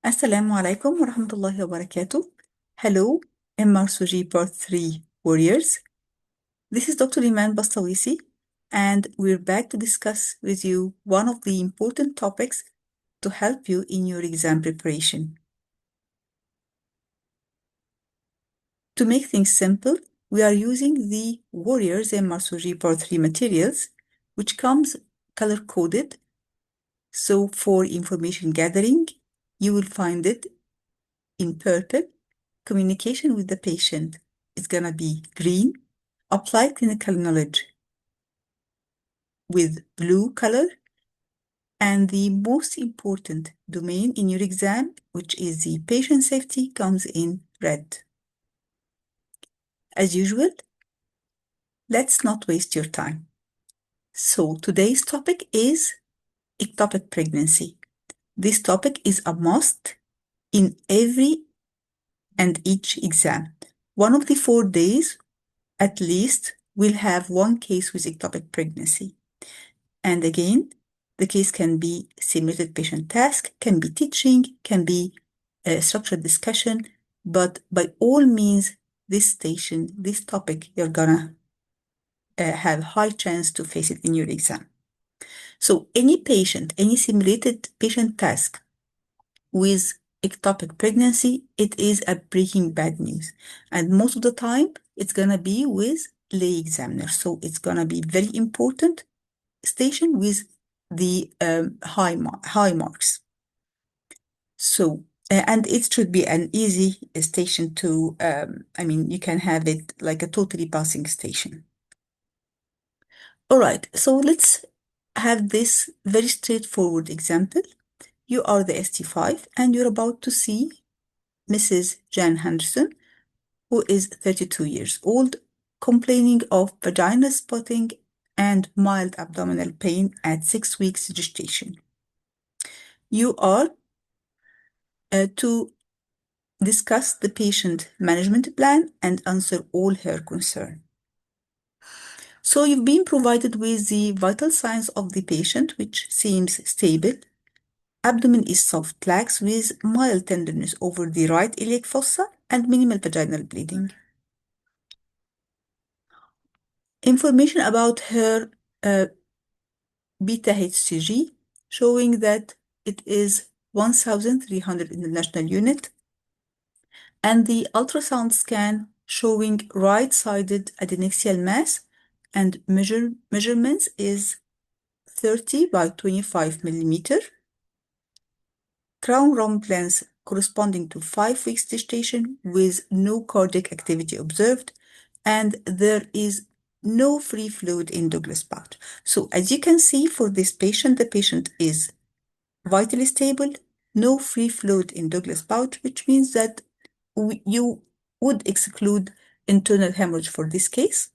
Assalamu alaikum wa rahmatullahi wa barakatuh. Hello, MRCOG Part 3 Warriors. This is Dr. Iman Bastawisi, and we're back to discuss with you one of the important topics to help you in your exam preparation. To make things simple, we are using the Warriors MRCOG Part 3 materials, which comes color-coded. So for information gathering, you will find it in purple. Communication with the patient is going to be green. Apply clinical knowledge with blue color. And the most important domain in your exam, which is the patient safety, comes in red. As usual, let's not waste your time. So today's topic is ectopic pregnancy. This topic is a must in every and each exam. One of the 4 days, at least, will have one case with ectopic pregnancy. And again, the case can be simulated patient task, can be teaching, can be a structured discussion, but by all means, this topic, you're gonna have high chance to face it in your exam. So any simulated patient task with ectopic pregnancy, it is a breaking bad news. And most of the time, it's gonna be with lay examiner. So it's gonna be very important station with the high marks. So, and it should be an easy station to, you can have it like a totally passing station. All right, so let's have this very straightforward example. You are the ST5 and you're about to see Mrs. Jan Henderson, who is 32 years old, complaining of vaginal spotting and mild abdominal pain at 6 weeks gestation. You are to discuss the patient management plan and answer all her concerns. So you've been provided with the vital signs of the patient, which seems stable. Abdomen is soft, lax with mild tenderness over the right iliac fossa and minimal vaginal bleeding. Information about her beta HCG showing that it is 1,300 in the national unit, and the ultrasound scan showing right-sided adnexial mass and measurements is 30 by 25 millimeter. Crown rump length corresponding to 5 weeks gestation with no cardiac activity observed, and there is no free fluid in Douglas pouch. So as you can see for this patient, the patient is vitally stable, no free fluid in Douglas pouch, which means that you would exclude internal hemorrhage for this case.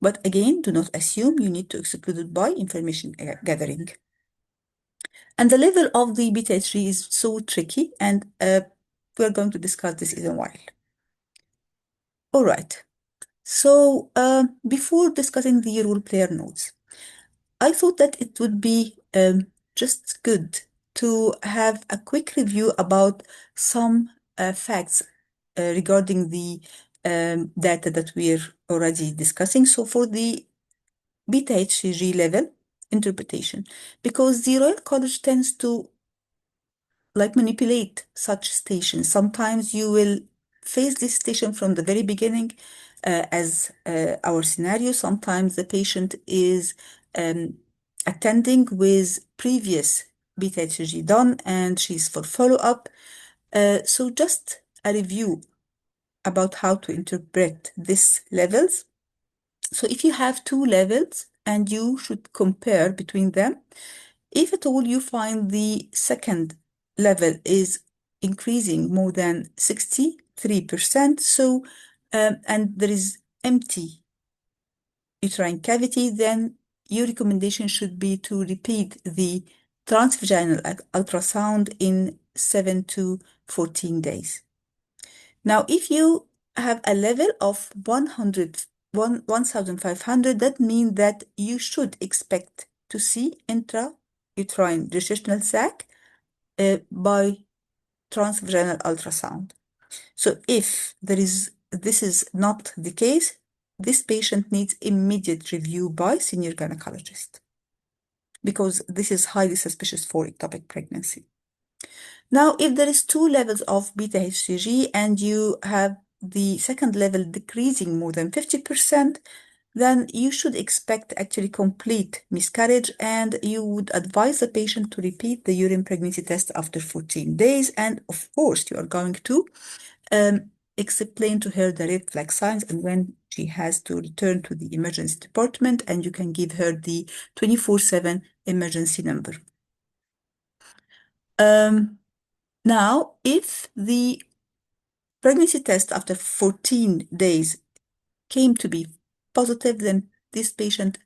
But again, do not assume you need to exclude it by information gathering. And the level of the beta H3 is so tricky, and we're going to discuss this in a while. All right. So before discussing the role player notes, I thought that it would be just good to have a quick review about some facts regarding the data that we're already discussing. So for the beta HCG level interpretation, because the Royal College tends to manipulate such stations. Sometimes you will face this station from the very beginning as our scenario. Sometimes the patient is attending with previous beta HCG done and she's for follow-up. So just a review about how to interpret these levels. So if you have 2 levels and you should compare between them, if at all you find the second level is increasing more than 63%, so and there is empty uterine cavity, then your recommendation should be to repeat the transvaginal ultrasound in 7 to 14 days. Now, if you have a level of 1,500, that means that you should expect to see intrauterine gestational sac by transvaginal ultrasound. So if this is not the case, this patient needs immediate review by senior gynecologist because this is highly suspicious for ectopic pregnancy. Now, if there is 2 levels of beta-HCG and you have the second level decreasing more than 50%, then you should expect actually complete miscarriage, and you would advise the patient to repeat the urine pregnancy test after 14 days. And of course, you are going to explain to her the red flag signs and when she has to return to the emergency department, and you can give her the 24/7 emergency number. Now, if the pregnancy test after 14 days came to be positive, then this patient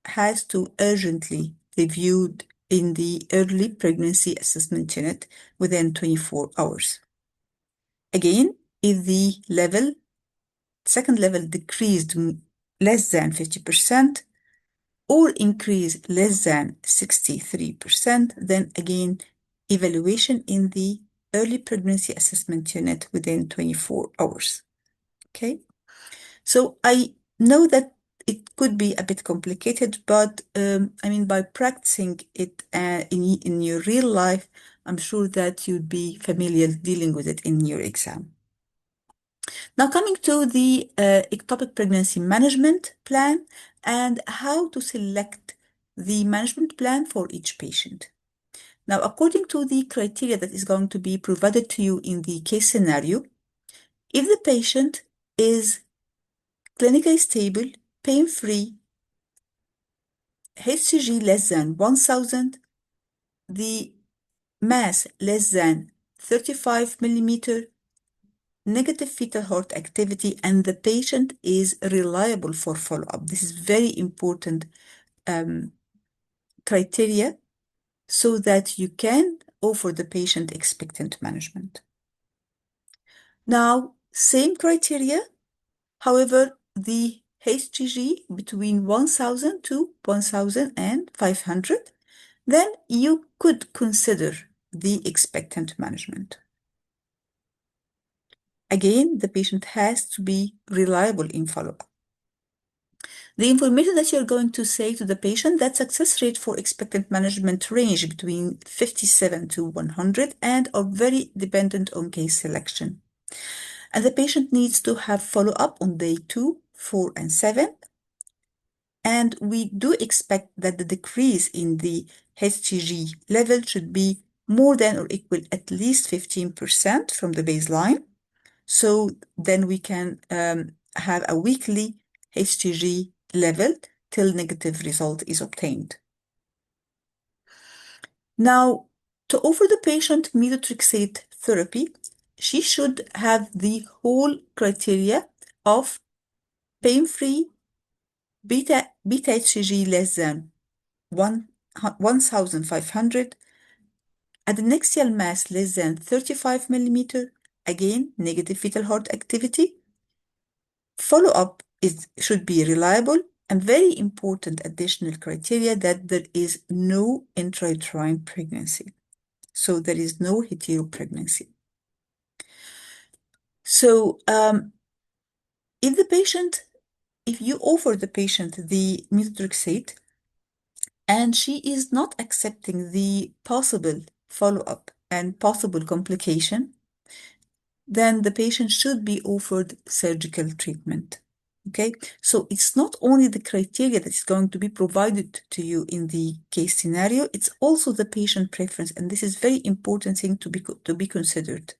has to urgently reviewed in the early pregnancy assessment unit within 24 hours. Again, if the second level decreased less than 50% or increased less than 63%, then again, evaluation in the early pregnancy assessment unit within 24 hours. Okay, so I know that it could be a bit complicated, but I mean, by practicing it in your real life, I'm sure that you'd be familiar dealing with it in your exam. Now, coming to the ectopic pregnancy management plan and how to select the management plan for each patient. Now, according to the criteria that is going to be provided to you in the case scenario, if the patient is clinically stable, pain-free, HCG less than 1000, the mass less than 35 millimeter, negative fetal heart activity, and the patient is reliable for follow-up. This is very important criteria so that you can offer the patient expectant management. Now, same criteria, however, the HCG between 1000 to 1500, then you could consider the expectant management. Again, the patient has to be reliable in follow-up. The information that you're going to say to the patient, that success rate for expectant management range between 57 to 100 and are very dependent on case selection. And the patient needs to have follow-up on day 2, 4, and 7. And we do expect that the decrease in the HCG level should be more than or equal at least 15% from the baseline. So then we can have a weekly HCG level till negative result is obtained. Now, to offer the patient methotrexate therapy, she should have the whole criteria of pain-free, beta HCG less than 1500, adnexal mass less than 35 millimeter, again, negative fetal heart activity. Follow-up should be reliable, and very important additional criteria that there is no intrauterine pregnancy. So there is no heteropregnancy. So if you offer the patient the methotrexate and she is not accepting the possible follow-up and possible complication, then the patient should be offered surgical treatment. Okay, so it's not only the criteria that is going to be provided to you in the case scenario, it's also the patient preference, and this is very important thing to be considered.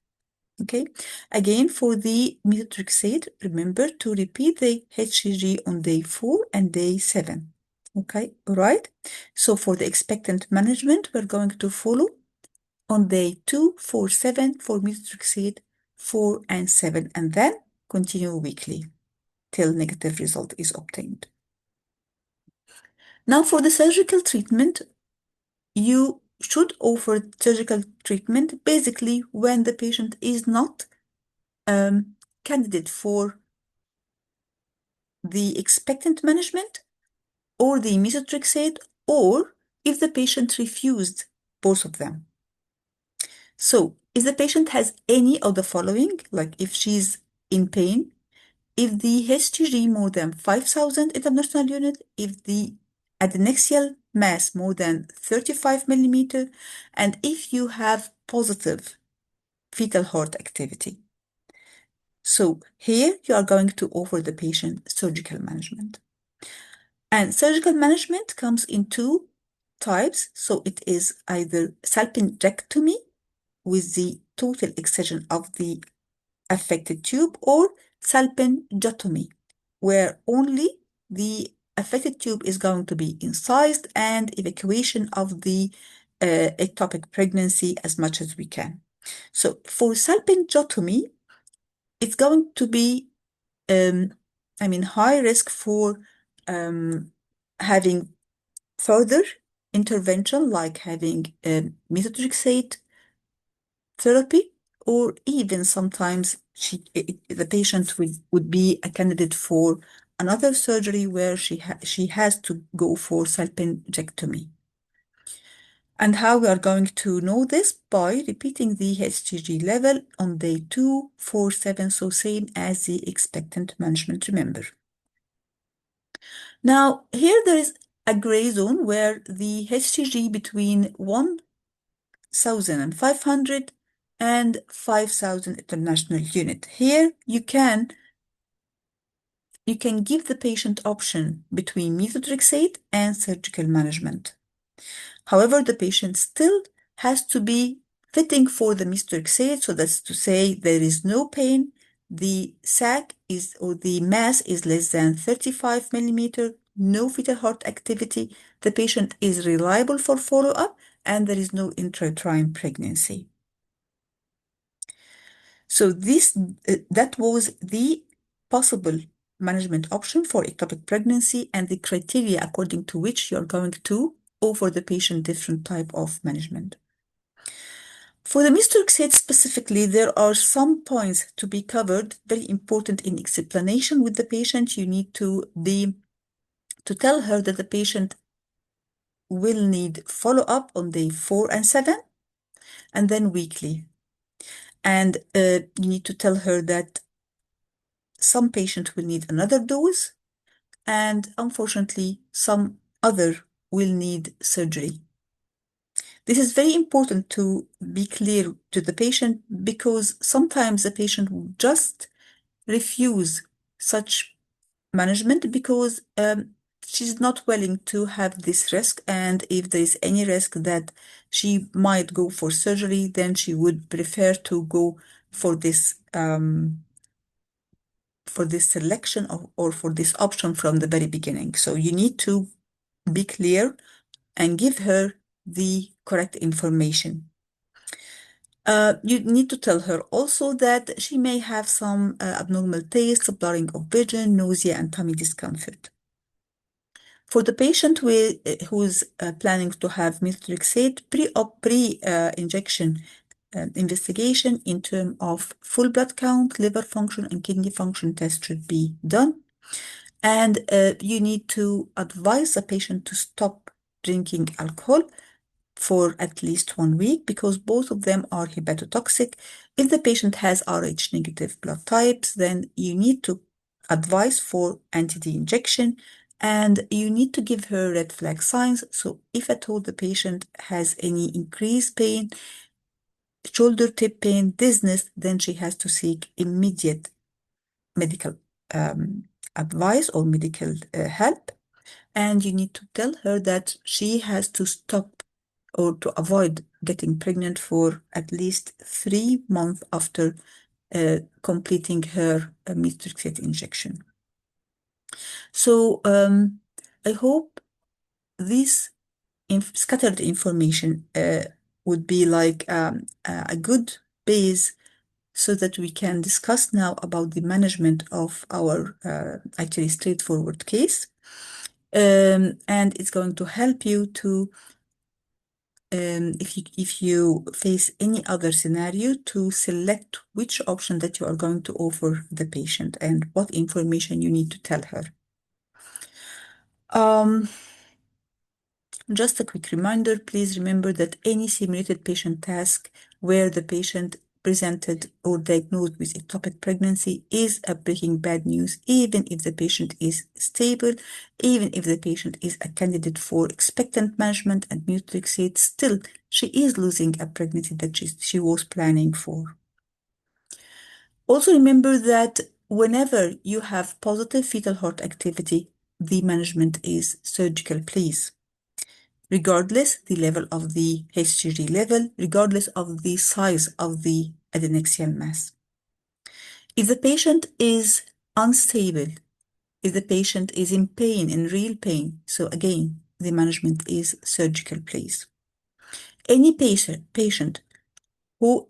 Okay, again, for the methotrexate, remember to repeat the HCG on day 4 and day 7. Okay, all right. So for the expectant management, we're going to follow on day 2, 4, 7 for methotrexate, 4 and 7, and then continue weekly till negative result is obtained. Now for the surgical treatment, you should offer surgical treatment basically when the patient is not candidate for the expectant management or the methotrexate, or if the patient refused both of them. So if the patient has any of the following, like if she's in pain, if the HCG more than 5,000 international unit, if the adnexal mass more than 35 millimeter, and if you have positive fetal heart activity. So here you are going to offer the patient surgical management. And surgical management comes in two types. So it is either salpingectomy with the total excision of the affected tube, or salpingotomy, where only the affected tube is going to be incised and evacuation of the ectopic pregnancy as much as we can. So for salpingotomy, it's going to be, high risk for having further intervention, like having methotrexate therapy, or even sometimes the patient would be a candidate for another surgery where she has to go for salpingectomy. And how we are going to know this? By repeating the HCG level on day 2, 4, 7, so same as the expectant management, remember. Now, here there is a gray zone where the HCG between 1,500 and 5,000 international unit. Here you can give the patient option between methotrexate and surgical management. However, the patient still has to be fitting for the methotrexate, so that's to say there is no pain, the sac is, or the mass is less than 35 millimeter, no fetal heart activity, the patient is reliable for follow-up, and there is no intrauterine pregnancy. So that was the possible management option for ectopic pregnancy and the criteria according to which you're going to offer the patient different type of management. For the methotrexate specifically, there are some points to be covered, very important in explanation with the patient. You need to tell her that the patient will need follow-up on day 4 and 7, and then weekly. And you need to tell her that some patient will need another dose, and unfortunately, some other will need surgery. This is very important to be clear to the patient, because sometimes the patient will just refuse such management because she's not willing to have this risk, and if there is any risk that she might go for surgery, then she would prefer to go for this selection or for this option from the very beginning. So you need to be clear and give her the correct information. You need to tell her also that she may have some abnormal taste, blurring of vision, nausea, and tummy discomfort. For the patient who's planning to have methotrexate, pre-injection investigation in terms of full blood count, liver function, and kidney function test should be done. And you need to advise the patient to stop drinking alcohol for at least 1 week, because both of them are hepatotoxic. If the patient has Rh negative blood types, then you need to advise for anti-D injection, and you need to give her red flag signs. So if at all the patient has any increased pain, shoulder tip pain, dizziness, then she has to seek immediate medical advice or medical help. And you need to tell her that she has to stop or to avoid getting pregnant for at least 3 months after completing her methotrexate injection. So I hope this scattered information would be like a good base, so that we can discuss now about the management of our actually straightforward case. And it's going to help you to, if you face any other scenario, to select which option that you are going to offer the patient and what information you need to tell her. Just a quick reminder, please remember that any simulated patient task where the patient presented or diagnosed with ectopic pregnancy is a breaking bad news, even if the patient is stable, even if the patient is a candidate for expectant management and methotrexate, still she is losing a pregnancy that she was planning for. Also remember that whenever you have positive fetal heart activity, the management is surgical, please. Regardless the level of the HCG level, regardless of the size of the adnexial mass. If the patient is unstable, if the patient is in pain, in real pain, so again, the management is surgical, please. Any patient who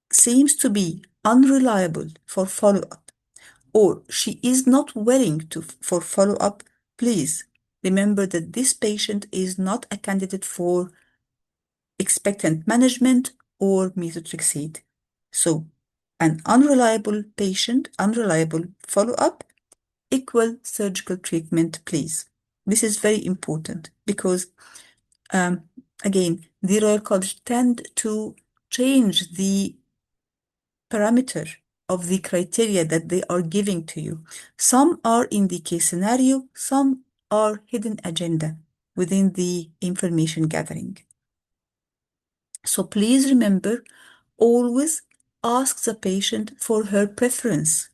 seems to be unreliable for follow-up, or she is not willing for follow-up, please remember that this patient is not a candidate for expectant management or methotrexate. So an unreliable patient, unreliable follow-up equal surgical treatment, please. This is very important because, again, the Royal College tend to change the parameter of the criteria that they are giving to you. Some are in the case scenario, some are hidden agenda within the information gathering. So please remember, always ask the patient for her preference.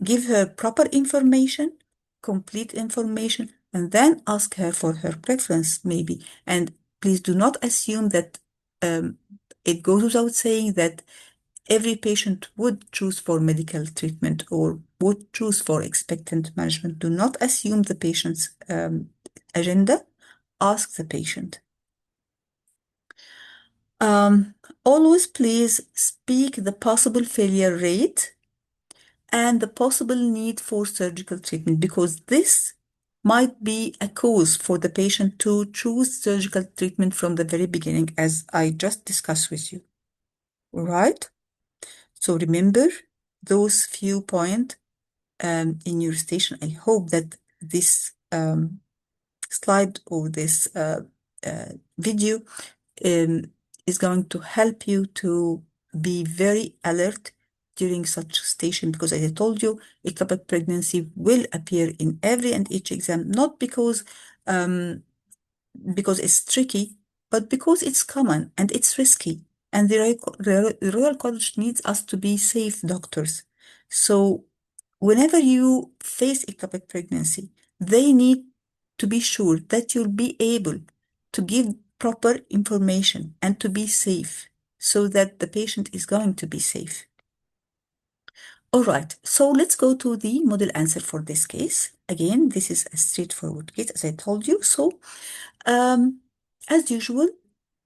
Give her proper information, complete information, and then ask her for her preference, maybe. And please do not assume that it goes without saying that every patient would choose for medical treatment or would choose for expectant management. Do not assume the patient's agenda. Ask the patient. Always please speak the possible failure rate and the possible need for surgical treatment, because this might be a cause for the patient to choose surgical treatment from the very beginning, as I just discussed with you. All right? So remember those few points in your station. I hope that this slide or this video is going to help you to be very alert during such station, because as I told you, ectopic pregnancy will appear in every and each exam, not because it's tricky, but because it's common and it's risky. And the Royal College needs us to be safe doctors. So whenever you face ectopic pregnancy, they need to be sure that you'll be able to give proper information and to be safe so that the patient is going to be safe. All right, so let's go to the model answer for this case. Again, this is a straightforward case, as I told you. So, as usual,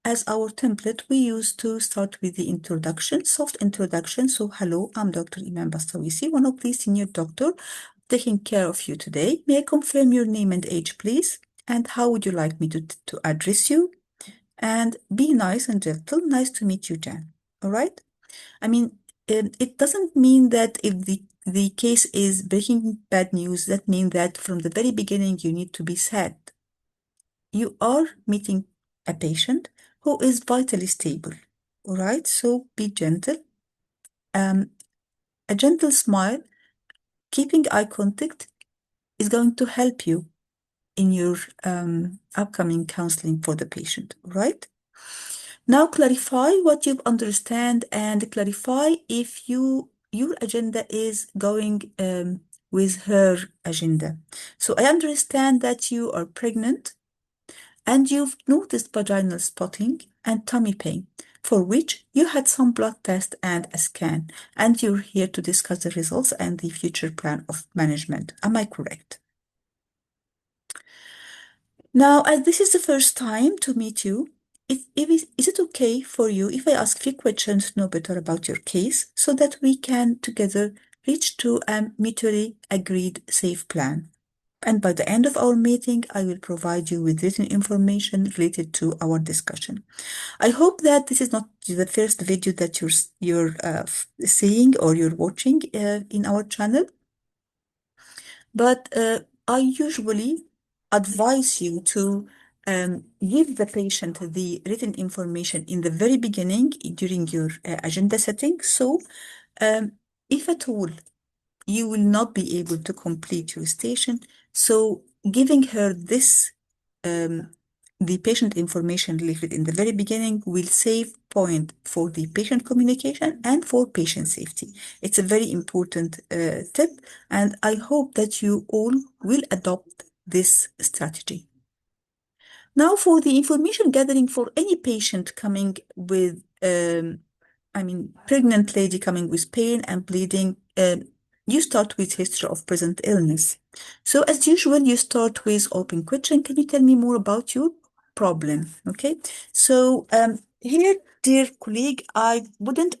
as our template, we used to start with the introduction, soft introduction. So, hello, I'm Dr. Iman Bastawisi, one of the senior doctor taking care of you today. May I confirm your name and age, please? And how would you like me to address you? And be nice and gentle. Nice to meet you, Jan. All right? I mean, it doesn't mean that if the case is breaking bad news, that means that from the very beginning you need to be sad. You are meeting a patient who is vitally stable. All right? So be gentle. A gentle smile, keeping eye contact is going to help you in your upcoming counseling for the patient, right? Now clarify what you understand and clarify if your agenda is going with her agenda. So I understand that you are pregnant and you've noticed vaginal spotting and tummy pain, for which you had some blood test and a scan, and you're here to discuss the results and the future plan of management. Am I correct? Now, as this is the first time to meet you, is it okay for you if I ask few questions to know better about your case so that we can together reach to a mutually agreed safe plan? And by the end of our meeting, I will provide you with written information related to our discussion. I hope that this is not the first video that you're seeing or you're watching in our channel, but I usually advise you to give the patient the written information in the very beginning during your agenda setting. So if at all you will not be able to complete your station, so giving her this um, the patient information leaflet in the very beginning will save point for the patient communication and for patient safety. It's a very important tip, and I hope that you all will adopt this strategy. Now, for the information gathering for any patient coming with, pregnant lady coming with pain and bleeding, you start with history of present illness. So as usual, you start with open question. Can you tell me more about your problem? Okay. So here, dear colleague, I wouldn't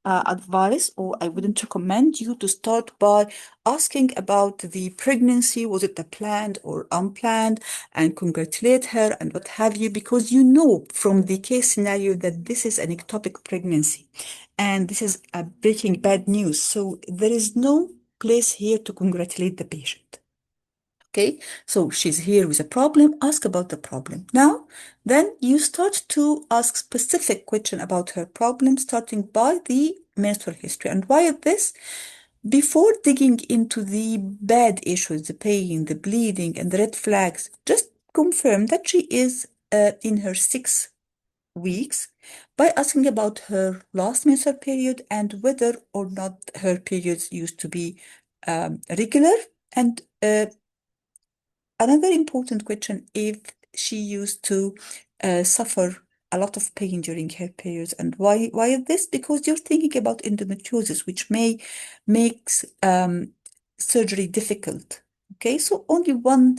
advise or I wouldn't recommend you to start by asking about the pregnancy. Was it a planned or unplanned? And congratulate her and what have you, because you know from the case scenario that this is an ectopic pregnancy and this is a breaking bad news. So there is no place here to congratulate the patient. Okay, so she's here with a problem, ask about the problem. Now, then you start to ask specific question about her problem, starting by the menstrual history. And why is this? Before digging into the bad issues, the pain, the bleeding, and the red flags, just confirm that she is in her 6 weeks by asking about her last menstrual period and whether or not her periods used to be regular. And another important question, if she used to suffer a lot of pain during her periods. And why is this? Because you're thinking about endometriosis, which may makes surgery difficult. Okay, so only 1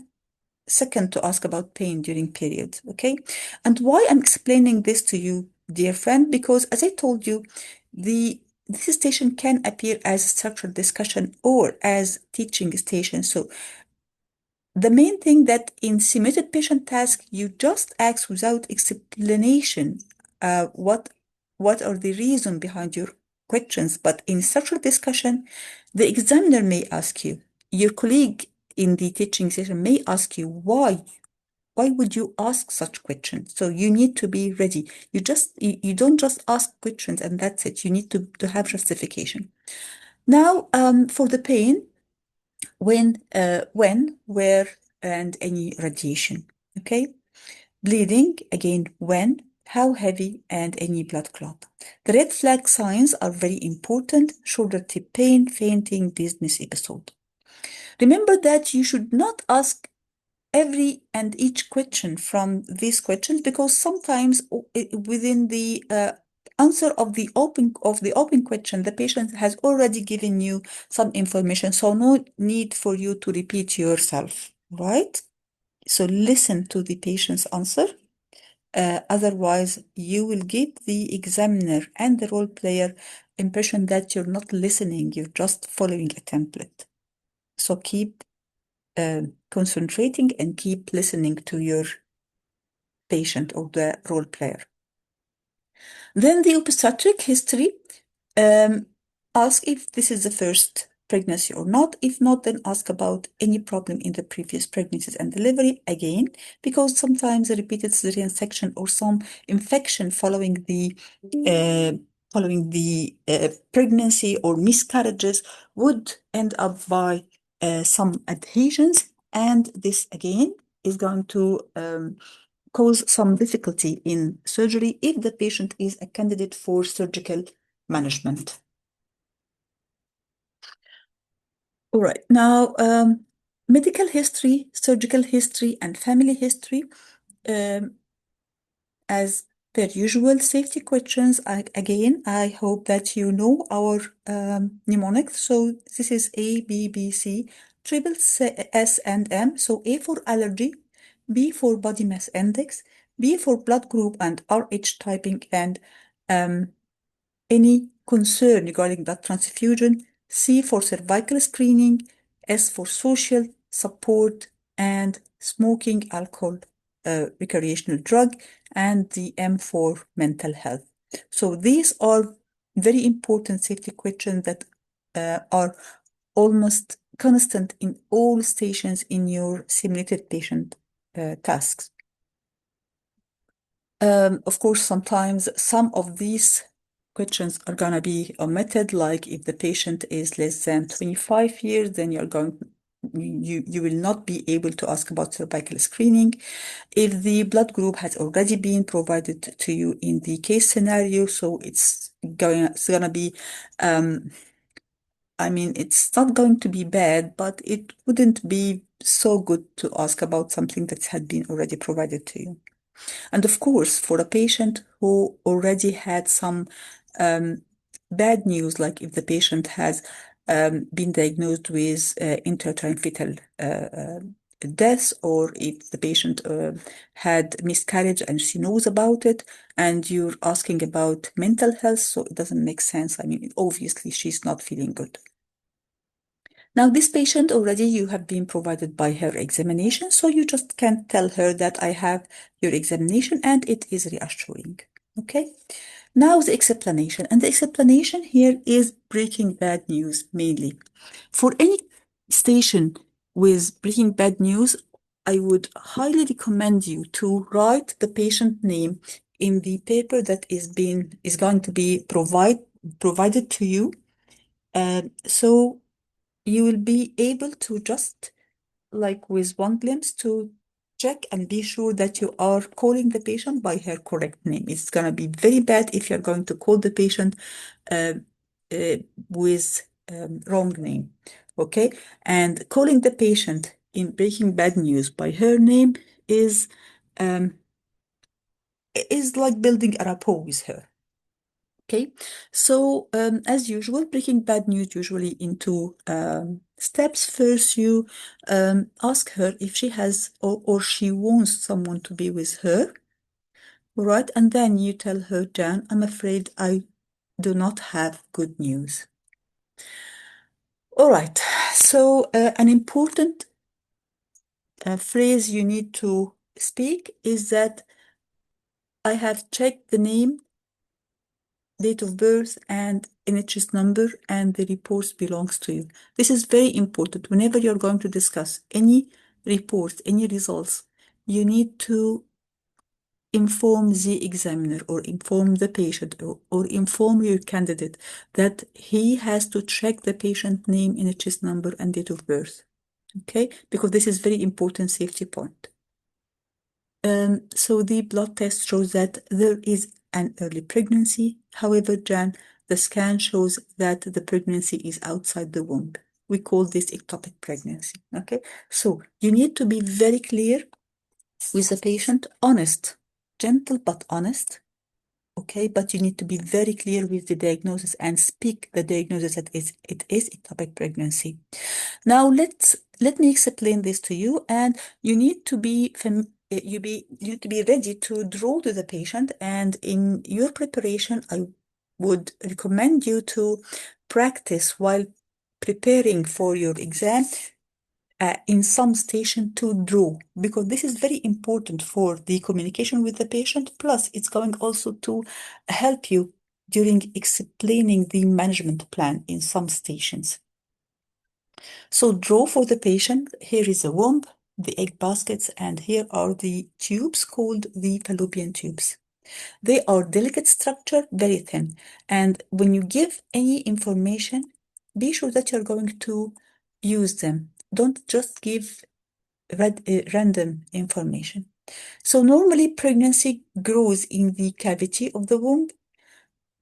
second to ask about pain during periods. Okay, and why I'm explaining this to you, dear friend, because as I told you, this station can appear as a structured discussion or as teaching station. So the main thing that in simulated patient task, you just ask without explanation what are the reason behind your questions. But in structured discussion, the examiner may ask you, your colleague in the teaching session may ask you why would you ask such questions? So you need to be ready. You don't just ask questions and that's it. You need to have justification. Now, for the pain, when, where, and any radiation. Okay. Bleeding, again, when, how heavy, and any blood clot. The red flag signs are very important: shoulder tip pain, fainting, dizziness episode. Remember that you should not ask every and each question from these questions, because sometimes within the answer of the open question, the patient has already given you some information, so no need for you to repeat yourself, right? So listen to the patient's answer. Otherwise, you will give the examiner and the role player impression that you're not listening, you're just following a template. So keep concentrating and keep listening to your patient or the role player. Then the obstetric history, ask if this is the first pregnancy or not. If not, then ask about any problem in the previous pregnancies and delivery again, because sometimes a repeated cesarean section or some infection following the pregnancy or miscarriages would end up by some adhesions, and this again is going to cause some difficulty in surgery if the patient is a candidate for surgical management. All right, now medical history, surgical history, and family history. As per usual, safety questions. I hope that you know our mnemonic. So this is A, B, B, C, triple C, S, and M. So A for allergy, B for body mass index, B for blood group and RH typing, and any concern regarding blood transfusion, C for cervical screening, S for social support, and smoking, alcohol, recreational drug, and the M for mental health. So these are very important safety questions that are almost constant in all stations in your simulated patient tasks. Of course, sometimes some of these questions are going to be omitted, like if the patient is less than 25 years, then you will not be able to ask about cervical screening. If the blood group has already been provided to you in the case scenario, so it's gonna be it's not going to be bad, but it wouldn't be so good to ask about something that had been already provided to you. And of course, for a patient who already had some um, bad news, like if the patient has been diagnosed with intrauterine fetal death, or if the patient had miscarriage and she knows about it, and you're asking about mental health, so it doesn't make sense. I mean, obviously, she's not feeling good. Now, this patient already you have been provided by her examination, so you just can tell her that I have your examination and it is reassuring. Okay. Now the explanation, and the explanation here is breaking bad news mainly. For any station with breaking bad news, I would highly recommend you to write the patient name in the paper that is going to be provided to you. So you will be able to just like with one glimpse to check and be sure that you are calling the patient by her correct name. It's going to be very bad if you're going to call the patient uh, uh, with wrong name. Okay. And calling the patient in breaking bad news by her name um, is like building a rapport with her. Okay, so as usual, breaking bad news usually into steps. First, you ask her if she has or she wants someone to be with her, right? And then you tell her, Jan, I'm afraid I do not have good news. All right, so an important phrase you need to speak is that I have checked the name, date of birth, and NHS number, and the report belongs to you. This is very important. Whenever you're going to discuss any reports, any results, you need to inform the examiner or inform the patient or inform your candidate that he has to check the patient name, NHS number, and date of birth. Okay, because this is very important safety point. So the blood test shows that there is an early pregnancy. However, Jan, the scan shows that the pregnancy is outside the womb. We call this ectopic pregnancy. Okay, so you need to be very clear with the patient, honest, gentle but honest. Okay, but you need to be very clear with the diagnosis and speak the diagnosis that it is ectopic pregnancy. Now let me explain this to you, and you need to be you need to be ready to draw to the patient. And in your preparation, I would recommend you to practice while preparing for your exam in some station to draw, because this is very important for the communication with the patient. Plus, it's going also to help you during explaining the management plan in some stations. So draw for the patient. Here is the womb, the egg baskets, and here are the tubes called the fallopian tubes. They are delicate structure, very thin. And when you give any information, be sure that you're going to use them. Don't just give random information. So normally pregnancy grows in the cavity of the womb.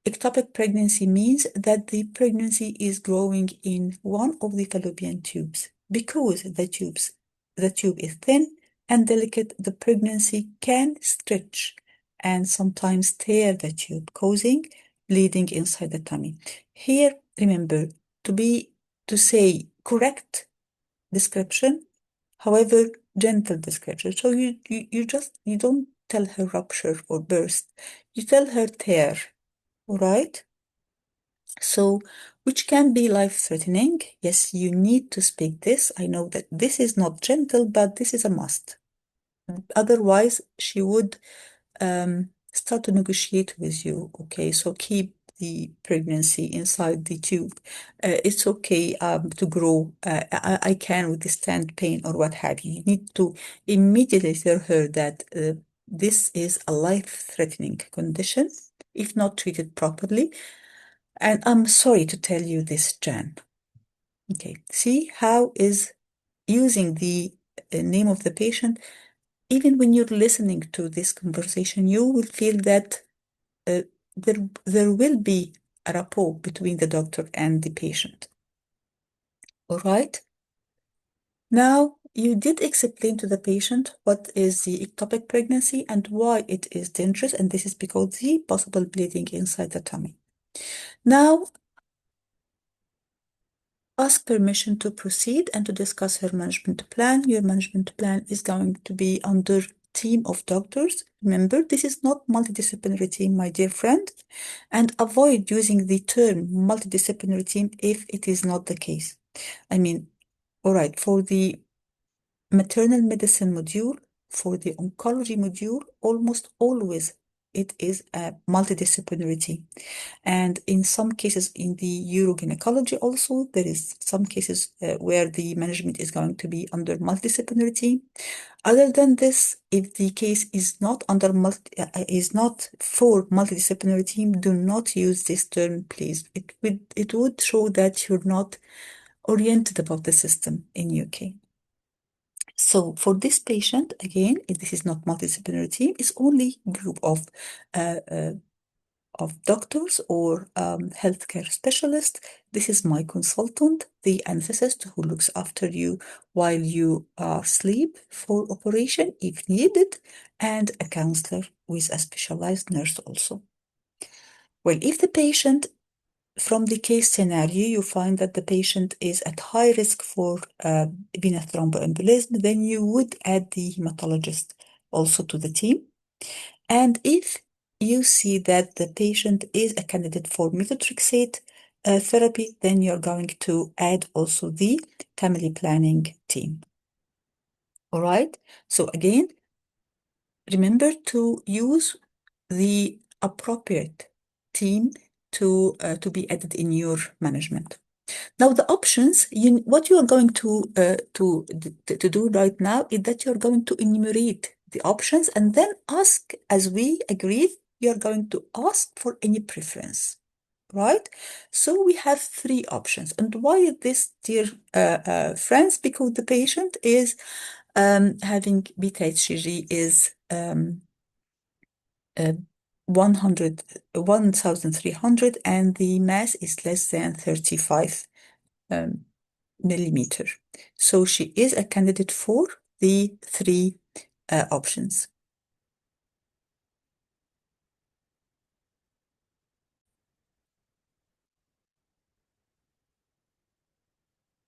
Ectopic pregnancy means that the pregnancy is growing in one of the fallopian tubes. Because the tube is thin and delicate, the pregnancy can stretch and sometimes tear the tube, causing bleeding inside the tummy. Here, remember to say correct description, however, gentle description. So you don't tell her rupture or burst. You tell her tear, all right? So, which can be life-threatening. Yes, you need to speak this. I know that this is not gentle, but this is a must. Otherwise, she would start to negotiate with you. Okay, so keep the pregnancy inside the tube. It's okay to grow. I can withstand pain or what have you. You need to immediately tell her that this is a life-threatening condition if not treated properly. And I'm sorry to tell you this, Jan. Okay, see how is using the name of the patient, even when you're listening to this conversation, you will feel that uh, there will be a rapport between the doctor and the patient. All right. Now, you did explain to the patient what is the ectopic pregnancy and why it is dangerous, and this is because the possible bleeding inside the tummy. Now, ask permission to proceed and to discuss her management plan. Your management plan is going to be under team of doctors. Remember, this is not multidisciplinary team, my dear friend, and avoid using the term multidisciplinary team if it is not the case. I mean, all right, for the maternal medicine module, for the oncology module, almost always it is a multidisciplinary team. And in some cases in the urogynecology also, there is some cases where the management is going to be under multidisciplinary team. Other than this, if the case is not under is not for multidisciplinary team, do not use this term, please. It would show that you're not oriented about the system in UK. So for this patient, again, if this is not multidisciplinary team, it's only group uh, uh, of doctors or healthcare specialists. This is my consultant, the anesthetist who looks after you while you are asleep for operation if needed, and a counselor with a specialized nurse also. Well, if the patient from the case scenario, you find that the patient is at high risk for venous thromboembolism, then you would add the hematologist also to the team. And if you see that the patient is a candidate for methotrexate therapy, then you're going to add also the family planning team. All right. So again, remember to use the appropriate team to be added in your management. Now, the options, what you are going to do right now is that you're going to enumerate the options and then ask, as we agreed, you're going to ask for any preference, right? So we have three options. And why is this, dear friends? Because the patient is having beta HCG is 1,300 and the mass is less than 35 millimeter. So she is a candidate for the three options.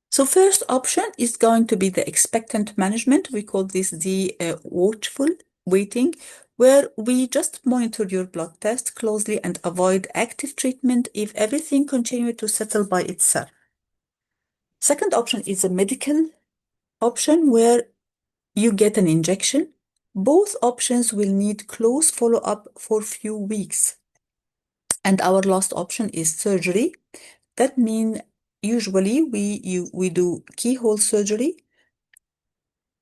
So first option is going to be the expectant management. We call this the watchful waiting, where we just monitor your blood test closely and avoid active treatment if everything continues to settle by itself. Second option is a medical option where you get an injection. Both options will need close follow-up for few weeks. And our last option is surgery. That means usually we do keyhole surgery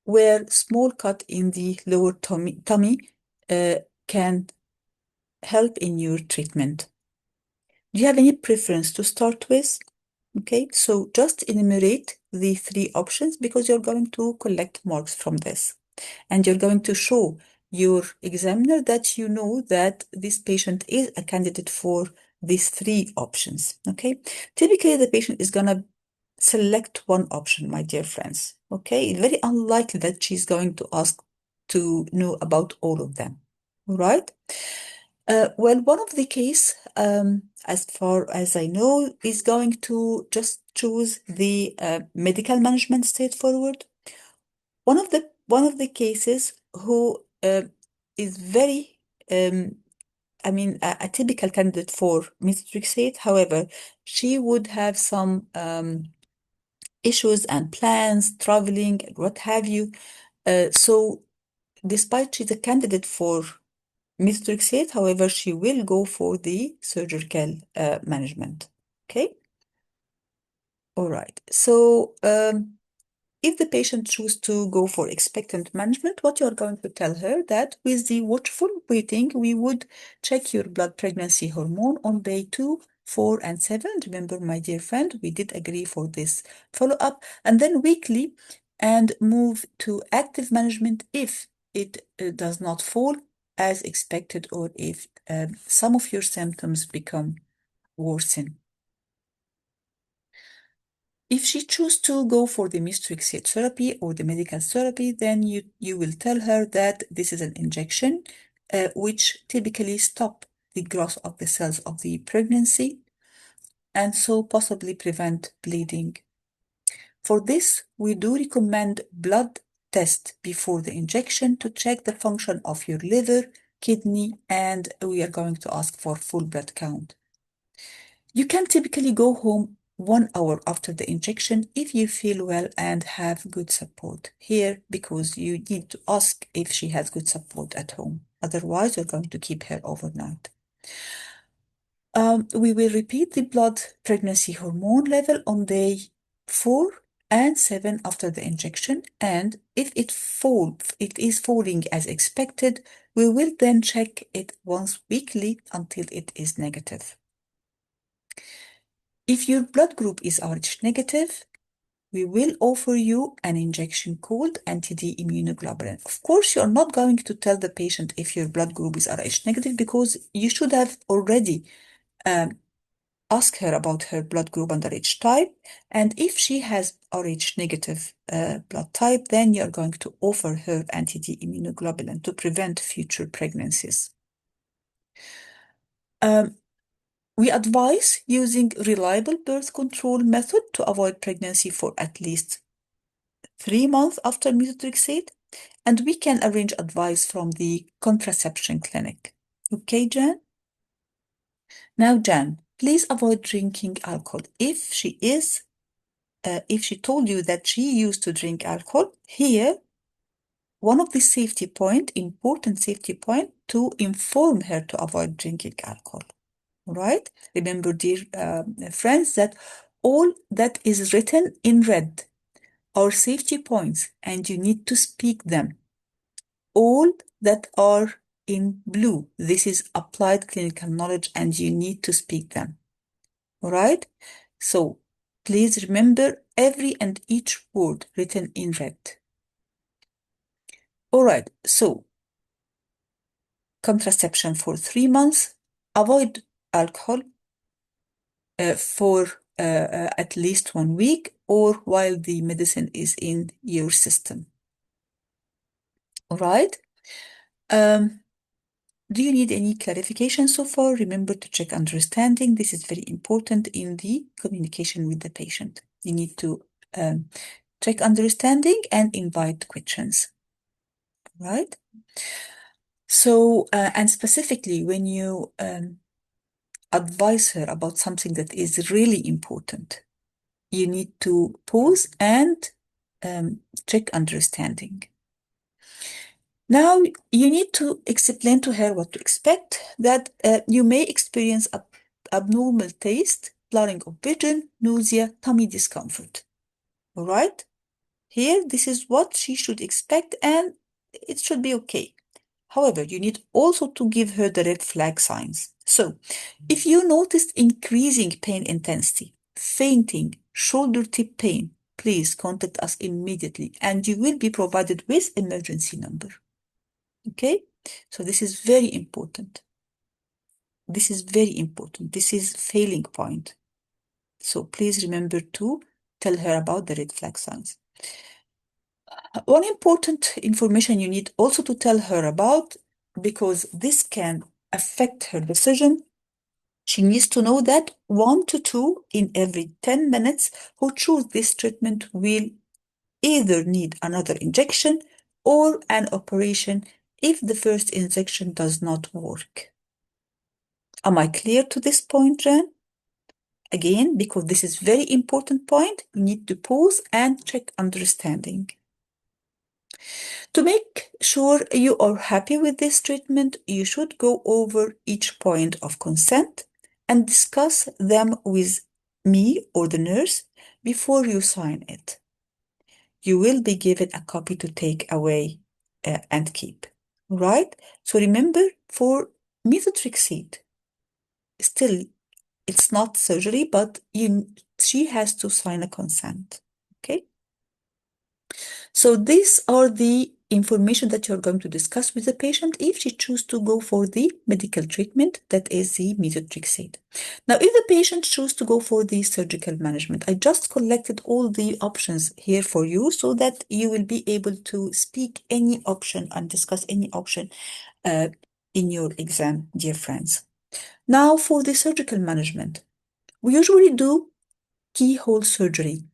where small cut in the lower tummy can help in your treatment. Do you have any preference to start with? Okay, so just enumerate the three options because you're going to collect marks from this. And you're going to show your examiner that you know that this patient is a candidate for these three options, okay? Typically, the patient is going to select one option, my dear friends, okay? It's very unlikely that she's going to ask to know about all of them, all right? Well, one of the case, as far as I know, is going to just choose the medical management straightforward. One of the cases who is very, a typical candidate for methotrexate. However, she would have some issues and plans, traveling, what have you. So, despite she's a candidate for methotrexate, however, she will go for the surgical management. Okay. All right. So If the patient chooses to go for expectant management, what you're going to tell her that with the watchful waiting, we would check your blood pregnancy hormone on day 2, 4, and 7. Remember, my dear friend, we did agree for this follow-up, and then weekly, and move to active management if it does not fall as expected or if some of your symptoms become worsen. If she chooses to go for the methotrexate therapy or the medical therapy, then you will tell her that this is an injection which typically stop the growth of the cells of the pregnancy and so possibly prevent bleeding. For this, we do recommend blood test before the injection to check the function of your liver, kidney, and we are going to ask for full blood count. You can typically go home 1 hour after the injection if you feel well and have good support here, because you need to ask if she has good support at home. Otherwise, you're going to keep her overnight. We will repeat the blood pregnancy hormone level on day 4 and 7 after the injection, and if it is falling as expected, we will then check it once weekly until it is negative. If your blood group is Rh negative, we will offer you an injection called anti-D immunoglobulin. Of course, you're not going to tell the patient if your blood group is Rh negative because you should have already asked her about her blood group and Rh type. And if she has Rh negative blood type, then you're going to offer her anti-D immunoglobulin to prevent future pregnancies. We advise using reliable birth control method to avoid pregnancy for at least 3 months after methotrexate, and we can arrange advice from the contraception clinic. Okay, Jan? Now, Jan, please avoid drinking alcohol. If she told you that she used to drink alcohol, here, one of the important safety point to inform her to avoid drinking alcohol. Right? Remember, dear friends, that all that is written in red are safety points and you need to speak them. All that are in blue, this is applied clinical knowledge and you need to speak them. All right? So please remember every and each word written in red. All right, so contraception for 3 months, avoid alcohol for at least 1 week or while the medicine is in your system. All right. Do you need any clarification so far? Remember to check understanding. This is very important in the communication with the patient. You need to check understanding and invite questions. Right? So, and specifically when you advise her about something that is really important, you need to pause and check understanding. Now, you need to explain to her what to expect, that you may experience abnormal taste, blurring of vision, nausea, tummy discomfort. All right? Here, this is what she should expect and it should be okay. However, you need also to give her the red flag signs. So, if you noticed increasing pain intensity, fainting, shoulder tip pain, please contact us immediately and you will be provided with emergency number. Okay? So this is very important. This is very important. This is failing point. So please remember to tell her about the red flag signs. One important information you need also to tell her about, because this can affect her decision, she needs to know that 1 to 2 in every 10 minutes who choose this treatment will either need another injection or an operation if the first injection does not work. Am I clear to this point, Jan? Again, because this is very important point, you need to pause and check understanding. To make sure you are happy with this treatment, you should go over each point of consent and discuss them with me or the nurse before you sign it. you will be given a copy to take away and keep. Right? So remember, for methotrexate, still it's not surgery, but she has to sign a consent. Okay? So these are the information that you're going to discuss with the patient if she chooses to go for the medical treatment, that is the methotrexate. Now, if the patient chooses to go for the surgical management, I just collected all the options here for you so that you will be able to speak any option and discuss any option in your exam, dear friends. Now, for the surgical management, we usually do keyhole surgery.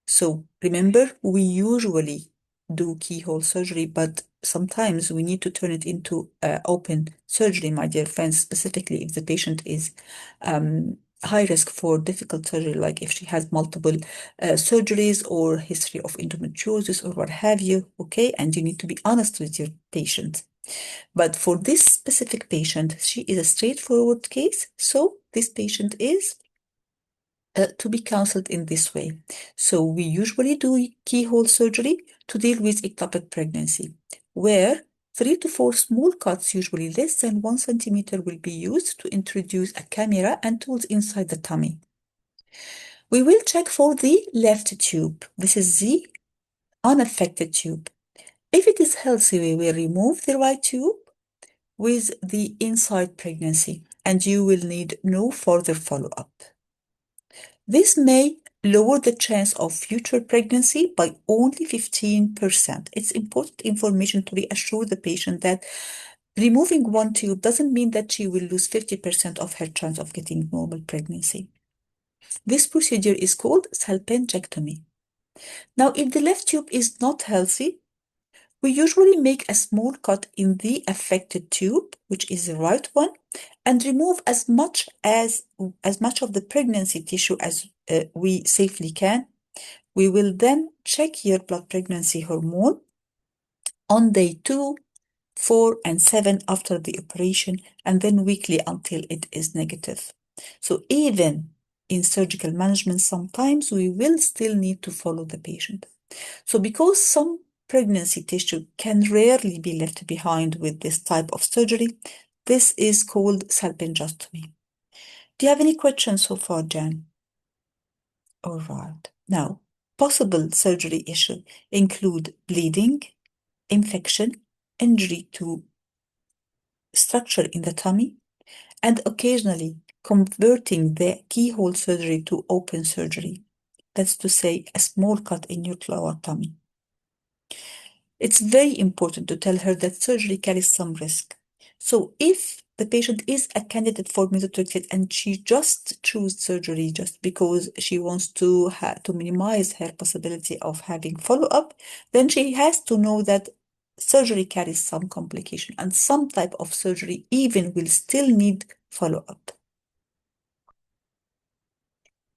So remember, we usually do keyhole surgery, but sometimes we need to turn it into open surgery, my dear friends, specifically if the patient is high risk for difficult surgery, like if she has multiple surgeries or history of endometriosis or what have you, okay? And you need to be honest with your patient. But for this specific patient, she is a straightforward case, so this patient is to be counseled in this way. So we usually do keyhole surgery to deal with ectopic pregnancy, where 3 to 4 small cuts, usually less than 1 centimeter, will be used to introduce a camera and tools inside the tummy. We will check for the left tube. This is the unaffected tube. If it is healthy, we will remove the right tube with the inside pregnancy, and you will need no further follow-up. This may lower the chance of future pregnancy by only 15%. It's important information to reassure the patient that removing one tube doesn't mean that she will lose 50% of her chance of getting normal pregnancy. This procedure is called salpingectomy. Now, if the left tube is not healthy, we usually make a small cut in the affected tube, which is the right one, and remove as much of the pregnancy tissue as we safely can. We will then check your blood pregnancy hormone on day 2, 4, and 7 after the operation, and then weekly until it is negative. So even in surgical management, sometimes we will still need to follow the patient. So because some pregnancy tissue can rarely be left behind with this type of surgery, this is called salpingostomy. Do you have any questions so far, Jan? All right. Now, possible surgery issues include bleeding, infection, injury to structure in the tummy, and occasionally converting the keyhole surgery to open surgery. That's to say, a small cut in your lower tummy. It's very important to tell her that surgery carries some risk. So if the patient is a candidate for methotrexate and she just chose surgery just because she wants to minimize her possibility of having follow-up, then she has to know that surgery carries some complication and some type of surgery even will still need follow-up.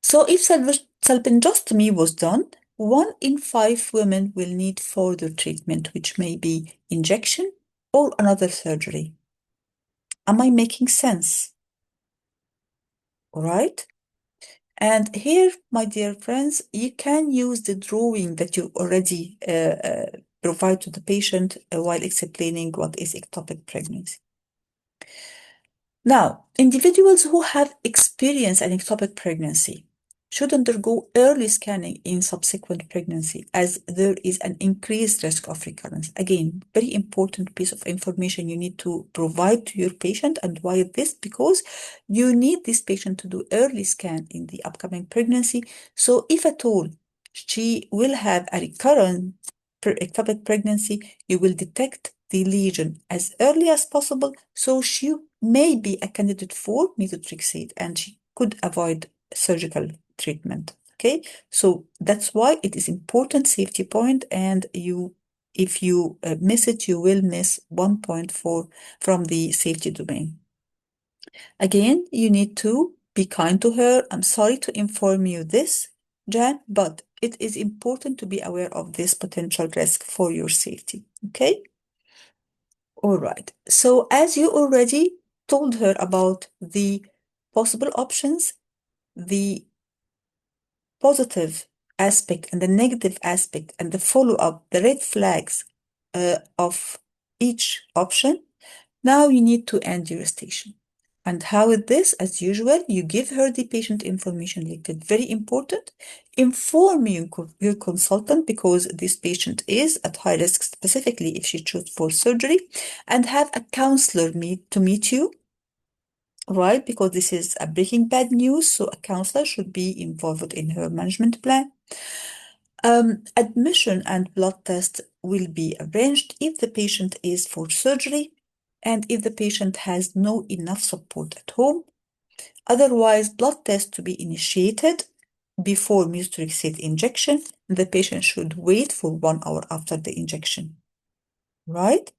So if salpingostomy was done, 1 in 5 women will need further treatment, which may be injection or another surgery. Am I making sense? All right. And here, my dear friends, you can use the drawing that you already provide to the patient while explaining what is ectopic pregnancy. Now, individuals who have experienced an ectopic pregnancy should undergo early scanning in subsequent pregnancy as there is an increased risk of recurrence. Again, very important piece of information you need to provide to your patient. And why this? Because you need this patient to do early scan in the upcoming pregnancy. So if at all she will have a recurrent ectopic pregnancy, you will detect the lesion as early as possible, so she may be a candidate for methotrexate and she could avoid surgical treatment. Okay, so that's why it is important safety point, and if you miss it, you will miss 1 point from the safety domain. Again, you need to be kind to her. I'm sorry to inform you this, Jan, but it is important to be aware of this potential risk for your safety. Okay? All right. So as you already told her about the possible options, the positive aspect and the negative aspect and the follow-up, the red flags of each option, now you need to end your station. And how is this? As usual, you give her the patient information leaflet. Very important. Inform your consultant, because this patient is at high risk, specifically if she chooses for surgery, and have a counselor to meet you, right? Because this is a breaking bad news, so a counselor should be involved in her management plan. Admission and blood test will be arranged if the patient is for surgery and if the patient has no enough support at home. Otherwise, blood test to be initiated before methotrexate injection. The patient should wait for 1 hour after the injection, right?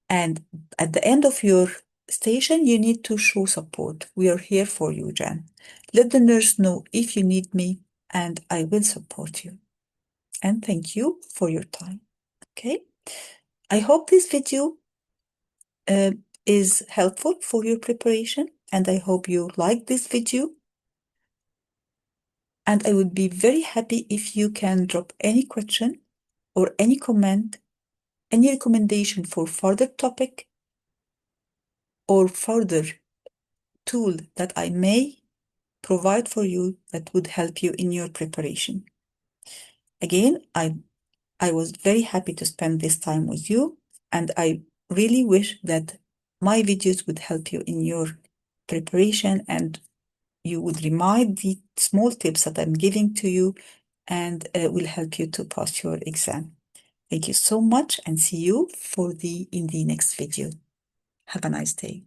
And at the end of your station, you need to show support. We are here for you, Jan. Let the nurse know if you need me, and I will support you. And thank you for your time. Okay. I hope this video is helpful for your preparation, and I hope you like this video. And I would be very happy if you can drop any question or any comment, any recommendation for further topic or further tool that I may provide for you that would help you in your preparation. Again, I was very happy to spend this time with you, and I really wish that my videos would help you in your preparation and you would remind the small tips that I'm giving to you, and will help you to pass your exam. Thank you so much, and see you in the next video. Have a nice day.